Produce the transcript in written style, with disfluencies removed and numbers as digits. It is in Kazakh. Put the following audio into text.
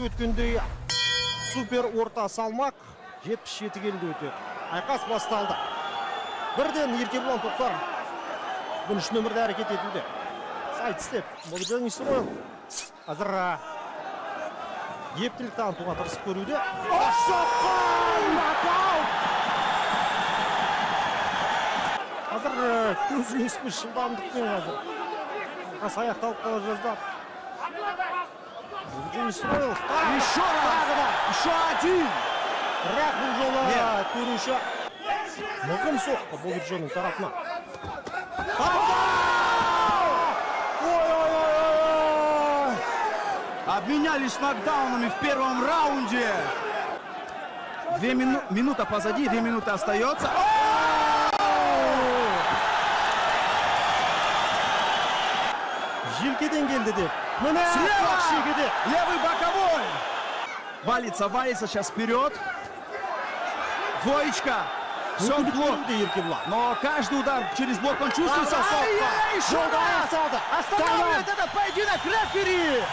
өткендей супер орта салмақ 77 келді өтеді. Айқас басталды. Бірден Еркебұлан Тоқтар бірінші нөмірде әрекет етуде. Сайт істеп, Молден Исроил қазір ептілік танытуға тырысып көруде. Соққан! Нокаут! Қазір көзі еспес жылдамдықпен қазір. Айқас аяқталып қала жаздап. Молден Исроил. Еще раз! Еще один! Бірақ бұл жолы көруші мұқым соққы Болиржонның тарапына. Ой-ой-ой! Обменялись нокдаунами в первом раунде. 2 минута позади, 2 минуты остается. Желкеден келді деп. Міне Слева! шегеде. Левый боковой. Валится сейчас вперед. Двоечка. Все в блок. Еркебұлан. Но каждый удар через блок он чувствуется. Ай-яй, Еще жолда раз! салды. Останавливает этот поединок рефери!